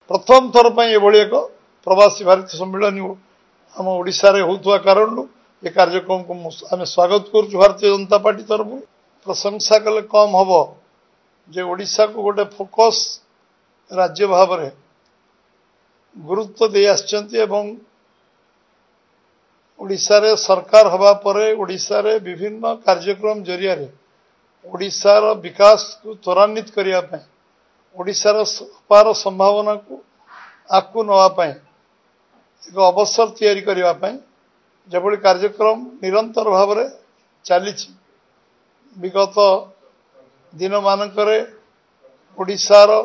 प्रथम थर एभली एक प्रवासी भारतीय सम्मेलन आम ओडिशा रे होउतवा कारण ये कार्यक्रम को आम स्वागत कर भारतीय जनता पार्टी तरफ प्रशंसा कले कम हम जे ओडिशा को गोटे फोकस राज्य भाव में गुरुत्व दे आछंती ओडिशा रे सरकार हवा परे ओडिशा रे विभिन्न कार्यक्रम जरिया रे ओडिशा रो विकास को त्वरान्वित करिया पय ओडिशा रो अपार संभावना को आकु नवा पय एक अवसर तैयारी करिया पय जबळी कार्यक्रम निरंतर भाव में चली विगत दिन मानकरे ओडिशा रो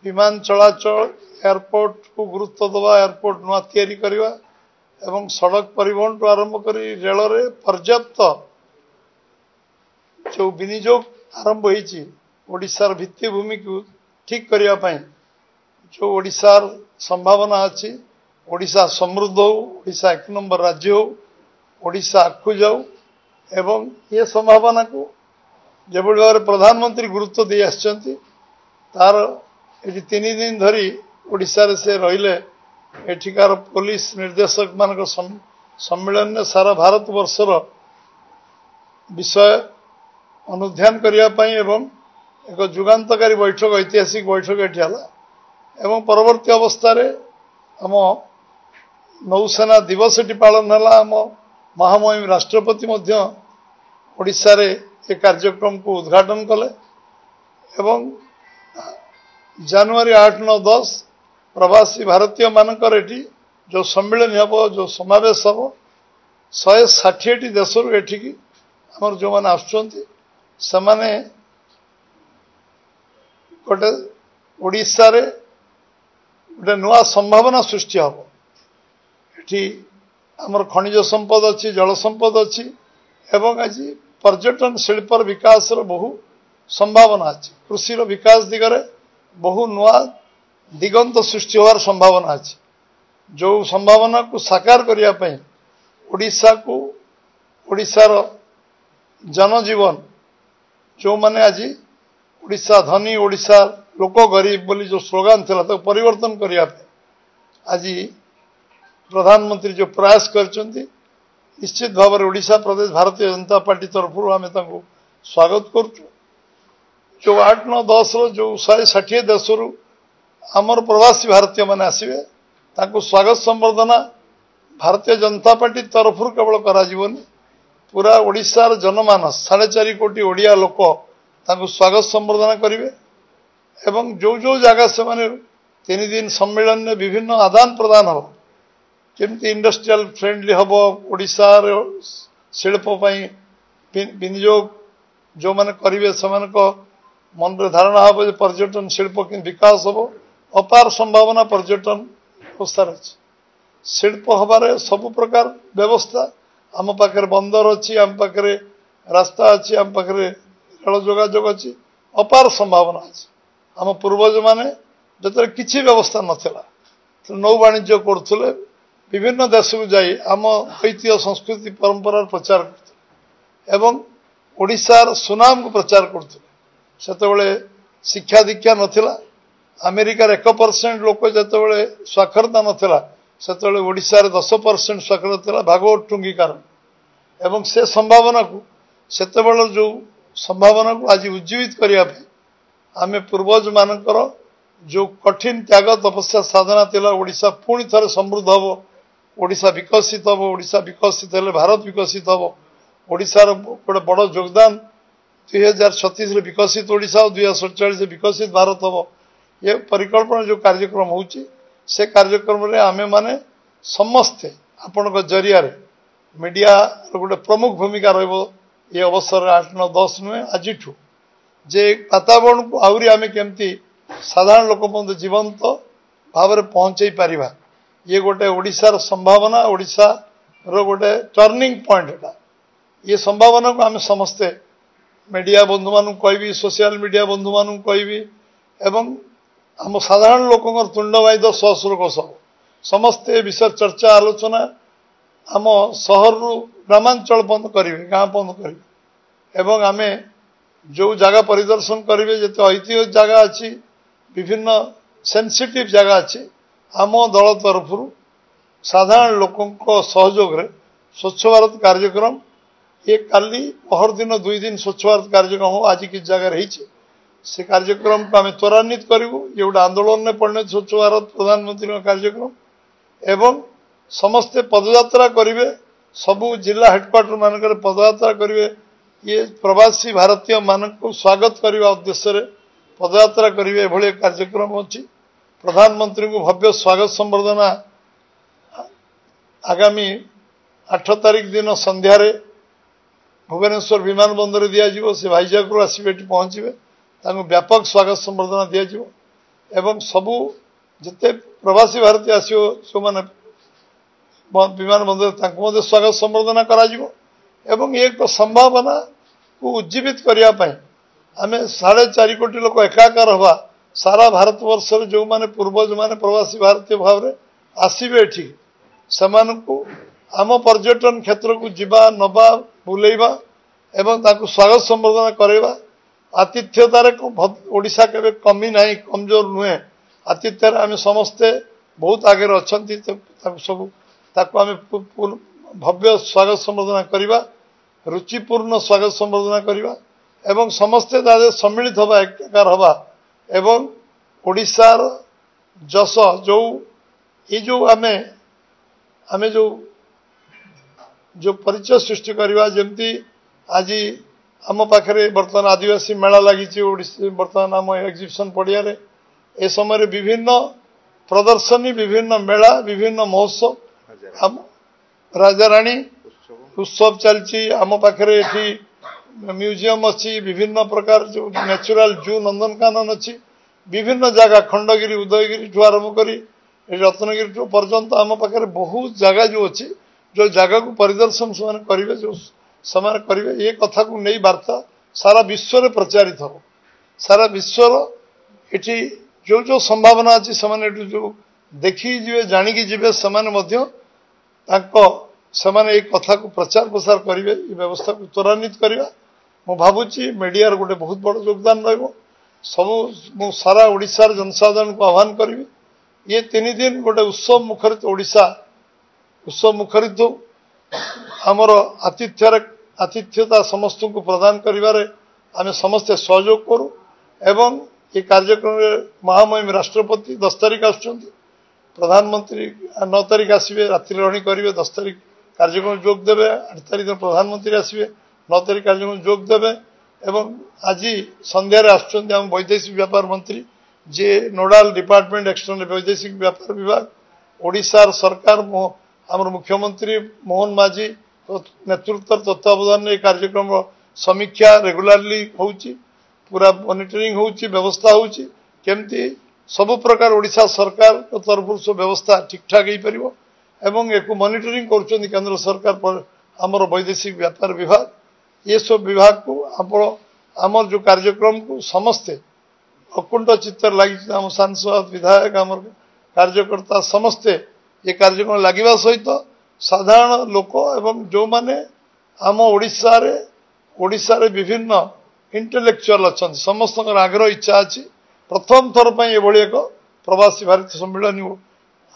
विमान चलाचल एयरपोर्ट को गुरुत्व दवा एयरपोर्ट नुआ तैयारी करिवा एवं सड़क परिवहन टू आरंभ करी रेल रे पर्याप्त जो विनियोग आरंभ होईची ओडिशार भित्तिभूमि को ठीक करिया पय जो ओडिशार संभावना अछि ओडिशा समृद्ध हो ओडिशा एक नंबर राज्य हो ओडिशा आखु जाऊ एवं ये संभावना को जेबोली भाव प्रधानमंत्री गुरुत्व दे आछंती तार ये 3 दिन धरी ओडिशा रे से रहिले एठिकार पुलिस निर्देशक मान सम्मेलन में सारा भारत वर्षर विषय अनुध्यान करने एवं एक जुगान्तकारी बैठक ऐतिहासिक बैठक एटी हला एवं परवर्ती अवस्था रे आम नौसेना दिवस एटी पालन हला आम महामहिम राष्ट्रपति मध्य ओडिशा रे ए कार्यक्रम को उद्घाटन कले एवं जनवरी 8, 9, 10 प्रवासी भारतीय मानकर एटी जो सम्मेलन हम जो समावेश हम 160 देश एठिकी आमर जो मैंने आसुचंती समाने गोटे ओडिशा रे गोटे नुआ संभावना सृष्टि हम एठी आमर खनिज संपद अच्छी जल संपद अच्छी एवं आज पर्यटन शिल्पर विकास बहु संभावना अच्छी कृषि विकास दिगरे बहु नुआ दिगंत सृष्टि होवार संभावना अच्छी जो संभावना को साकार करिया पय ओडिशा को ओडिशार जनजीवन जो माने आज ओडिशा धनी ओडिशा लोक गरीब बोली जो स्लोगान थिला तो परिवर्तन करिया पय आज प्रधानमंत्री जो प्रयास करचंती निश्चित भाव में ओडिशा प्रदेश भारतीय जनता पार्टी तरफ आम स्वागत करुचु जो 8, 9, 10 जो 160 देश आमर प्रवासी भारतीय माने आसिबे ताको स्वागत संबर्धना भारतीय जनता पार्टी तरफ केवल करा जीवनी पूरा ओडिशार जनमानस 4.5 कोटी ओडिया लोक ताको स्वागत संबर्धना करिवे एवं जो जो जगह से माने 3 दिन सम्मेलन में विभिन्न आदान प्रदान हो केमती इंडस्ट्रियल फ्रेंडली हम ओडिशार शिल्प विनियोग जो माने करिवे समान मन रे धारणा हम पर्यटन शिल्प विकास हम अपार संभावना पर्यटन अवस्था अच्छी शिल्प हबार सब प्रकार व्यवस्था आम पाखे बंदर अच्छी आम पाखे रास्ता अच्छी आम पाखे रेल जोगाजोग अच्छी अपार संभावना अच्छी आम पूर्वज माने जो किसी व्यवस्था नथिला नौ वाणिज्य करुले विभिन्न देश को जाई आम ऐतिह्य संस्कृति परंपरार प्रचार करते एवं ओडिशार सुनाम को प्रचार करते सेतेबेले शिक्षा दीक्षा नथिला अमेरिकार 1% लोक जितेबाला साक्षरता नाला से ओडिशा 10% साक्षरता था भागवत टुंगी कारण एवं से संभावना को सेतेबेल जो संभावना को आज उज्जीवित करने आम पूर्वज मानकर जो कठिन त्याग तपस्या साधना थिला ओडिशा पुणी थे समृद्ध हम ओडिशा विकसित हम ओडिशा विकसित हेले भारत विकसित हम ओडिशार गोटे बड़ योगदान 2036 विकसित ओडिशा और 2047 विकसित भारत हम ये परिकल्पना जो कार्यक्रम होची से कार्यक्रम रे आमे माने समस्ते आपण जरिया रे मीडिया गोटे प्रमुख भूमिका रहिबो ये अवसर 8, 9, 10 नुहे आज जे वातावरण को आहरी आमे केमती साधारण लोक मध्य जीवंत भाव में पहुंचाई पारिबा ये गोटे ओडिशार संभावना ओडिशा रो गोटे टर्निंग पॉइंट एटा ये संभावना को आमे समस्ते मीडिया बंधु मानु कहबी सोशल मीडिया बंधु मानु कहबी एवं आम साधारण लोक तुंडवाद सहस्रोग सब समस्ते विषय चर्चा आलोचना आम सहर ग्रामांचल बंद करेंगे गाँ बंद करेंगे एवं आमे जो जगह परिदर्शन करेंगे जिते ऐतिह्य जगह अच्छी विभिन्न सेंसिटिव जगह अच्छी आम दल तरफ साधारण लोकों सहयोग रे स्वच्छ भारत कार्यक्रम ये काली पहर दिन 2 दिन स्वच्छ भारत कार्यक्रम हो आज किस जगह रही से कार्यक्रम को आम त्वरान्वित करूँ ये गोटे आंदोलन में परिणत स्वच्छ भारत प्रधानमंत्री कार्यक्रम एवं समस्ते पदयात्रा करेंगे सबू जिला हेडक्वार्टर मानक पदयात्रा करेंगे ये प्रवासी भारतीय मानक को स्वागत करने उद्देश्य रे पदयात्रा करेंगे एभली कार्यक्रम अच्छी प्रधानमंत्री को भव्य स्वागत संबर्धना आगामी 8 तारीख दिन संध्यारे भुवनेश्वर विमान बंदर दिज्व से भाईजाग आसवे पहुंचे व्यापक स्वागत संबर्धना दिज्व एवं सबू जिते प्रवासी भारतीय आसो जो मैंने विमान बंदर स्वागत संबर्धना एवं एक संभावना को उज्जीवित करने आम 4.5 कोटी लोक एकाकार हवा सारा भारत वर्ष जो माने पूर्वज माने प्रवासी भारतीय भाव में आसवे एठी सेमानकु आम पर्यटन क्षेत्र को जीवा नवा बुलेवा एवं ताकु स्वागत संबर्धना करवा आतिथ्यतार ओडिशा केबे कमी नहीं कमजोर नुहे आतिथ्य आम समस्ते बहुत आगे अच्छा सब आम भव्य स्वागत संबर्धना करवा रुचिपूर्ण स्वागत संबर्धना करवा एवं समस्ते तादे सम्मिलित हवा एकाकार हवा एवं ओडिशार जस जो ये जो आमे जो परिचय सृष्टि करवा जमती आज आम पाखे बर्तमान आदिवासी मेला लगी बर्तमान आम एग्जिबिशन पड़िया ए समय विभिन्न प्रदर्शनी विभिन्न मेला विभिन्न महोत्सव आम राजाराणी उत्सव चलती आम पाखे म्यूजियम अच्छी विभिन्न प्रकार जो नेचुरल जू नंदनकानन अच्छी विभिन्न जगह खंडगिरी उदयगिरी ठू आरंभ कर रत्नगिरी पर्यंत आम पाखे बहुत जगह जो अच्छी जो जगह को परिदर्शन से करेंगे जो समय करेंगे ये कथा को नहीं वार्ता सारा विश्व में प्रचारित हो सारा विश्वर ये जो जो संभावना अच्छी से जो देखी जी जाणिकी जी से एक कथा को प्रचार प्रसार करेंगे ये व्यवस्था को त्वरान्वित करवा मु भावुची मीडिया गोटे बहुत बड़ योगदान रबू मु सारा ओडिशार जनसाधारण को आह्वान करी ये 3 दिन गोटे उत्सव मुखरित ओडिशा उत्सव मुखरित आमर आतिथ्यता समस्त को प्रदान करिवारे आमे समस्ते सहयोग करूँ एवं ये कार्यक्रम महामहिम राष्ट्रपति 10 तारीख आसुचंती प्रधानमंत्री 9 तारीख आसवे रात्रि रही करेंगे 10 तारीख कार्यक्रम जोग देवे 8 तारीख दिन प्रधानमंत्री आसवे 9 तारीख कार्यक्रम जोग देवे एवं आज संध्यारे आसुचंती आम वैदेशिक व्यापार मंत्री जे नोडाल डिपार्टमेंट एक्सटर्नल वैदेशिक व्यापार विभाग ओडिशार सरकार आम मुख्यमंत्री मोहन माझी नेतृत्व तत्वावधान में कार्यक्रम समीक्षा रेगुलारली होउची पूरा मॉनिटरिंग होउची व्यवस्था होउची केमती सब प्रकार ओडिशा सरकार तरफ सब व्यवस्था ठीक ठाक हो पारिबो एवं एक मॉनिटरिंग करुछन केंद्र सरकार पर आमर वैदेशिक व्यापार विभाग ये सब विभाग को आमर जो कार्यक्रम को समस्ते अकुंठ चित्तर लगी आम सांसद विधायक आम कार्यकर्ता समस्ते ये कार्यक्रम लगे सहित साधारण लोक एवं जो माने आम ओडिशा रे विभिन्न इंटेलेक्चुअल अच्छा समस्त आग्रह इच्छा अच्छी प्रथम थर पर ये एक प्रवासी भारतीय सम्मेलन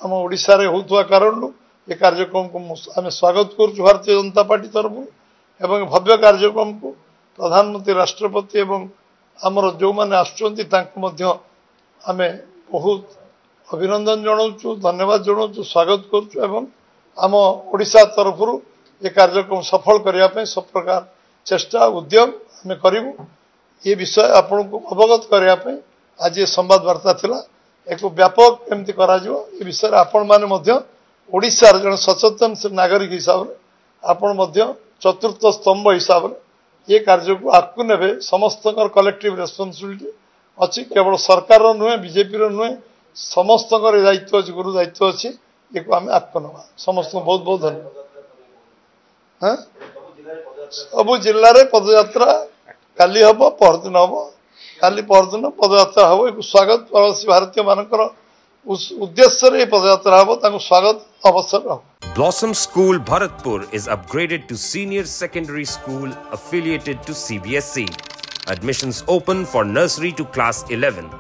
आम ओडिशा रे होता कारण ये कार्यक्रम को आम स्वागत कर भारतीय जनता पार्टी तरफ एवं भव्य कार्यक्रम को प्रधानमंत्री राष्ट्रपति एवं आमर जो मैंने आम बहुत अभिनंदन जनाऊँ धन्यवाद जनाऊँ स्वागत करुँ आम ओडिशा तरफ ये कार्यक्रम सफल करने सब प्रकार चेष्टा उद्यम आम करूँ ये विषय आपण को अवगत करने आज ये संवाद वार्ता थिला एक व्यापक केमती करा जिवो ये विषय आपण माने ओडिशार जन सचेतन नागरिक हिसाब से आपण चतुर्थ स्तंभ हिसाब से ये कार्य को आगू ने समस्त कलेक्टिव रेस्पॉन्सिबिलिटी अच्छी केवल सरकार नुहे बीजेपी नुहे समस्त दायित्व अच्छी गुरु दायित्व अच्छी ये आम आगू नवा समस्त बहुत बहुत धन्यवाद। हाँ सब जिले में पदयात्रा काली हम परदिन हम काली परदिन पदयात्रा हम एक स्वागत प्रवासी भारतीय मानकर उद्देश्य पदयात्रा हम स्वागत अवसर हम। Blossom School Bharatpur is upgraded to senior secondary school affiliated to CBSE. Admissions open for nursery to class 11.